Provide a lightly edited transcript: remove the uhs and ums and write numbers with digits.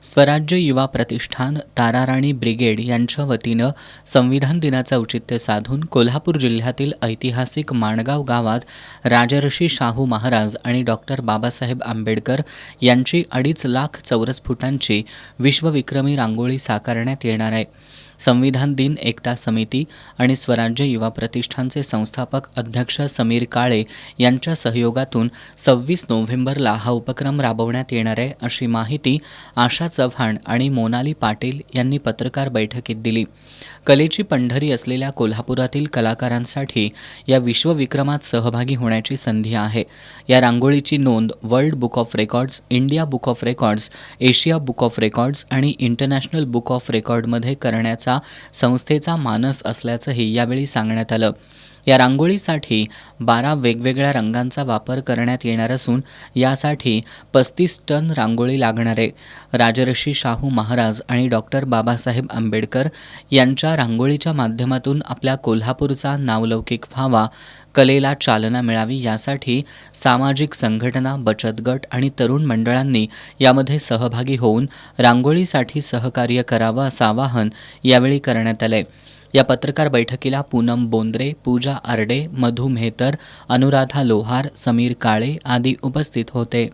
स्वराज्य युवा प्रतिष्ठान ताराराणी ब्रिगेड यांच्या वतीनं संविधान दिनाचं औचित्य साधून कोल्हापूर जिल्ह्यातील ऐतिहासिक माणगाव गावात राजर्षी शाहू महाराज आणि डॉक्टर बाबासाहेब आंबेडकर यांची 2.5 लाख चौरस फुटांची विश्वविक्रमी रांगोळी साकारण्यात येणार आहे. संविधान दिन एकता समिती आणि स्वराज्य युवा प्रतिष्ठानचे संस्थापक अध्यक्ष समीर काळे यांच्या सहयोगातून 26 नोव्हेंबरला हा उपक्रम राबवण्यात येणार आहे, अशी माहिती आशा चव्हाण आणि मोनाली पाटील यांनी पत्रकार बैठकीत दिली. कलेची पंढरी असलेल्या कोल्हापुरातील कलाकारांसाठी या विश्वविक्रमात सहभागी होण्याची संधी आहे. या रांगोळीची नोंद world book of records, India book of records, Asia book of records आणि इंटरनॅशनल बुक ऑफ रेकॉर्डमध्ये करण्याचा संस्थेचा मानस असल्याचंही यावेळी सांगण्यात आलं. या रांगोळीसाठी 12 वेगवेगळ्या रंगांचा वापर करण्यात येणार असून यासाठी 35 टन रांगोळी लागणार आहे. राजर्षी शाहू महाराज आणि डॉक्टर बाबासाहेब आंबेडकर यांच्या रांगोळीच्या माध्यमातून आपल्या कोल्हापूरचा नावलौकिक व्हावा, कलेला चालना मिळावी यासाठी सामाजिक संघटना, बचत गट आणि तरुण मंडळांनी यामध्ये सहभागी होऊन रांगोळीसाठी सहकार्य करावं असं आवाहन यावेळी करण्यात आलंय. या पत्रकार बैठकीला पूनम बोंद्रे, पूजा आर्डे, मधु मेहतर, अनुराधा लोहार, समीर काळे आदी उपस्थित होते.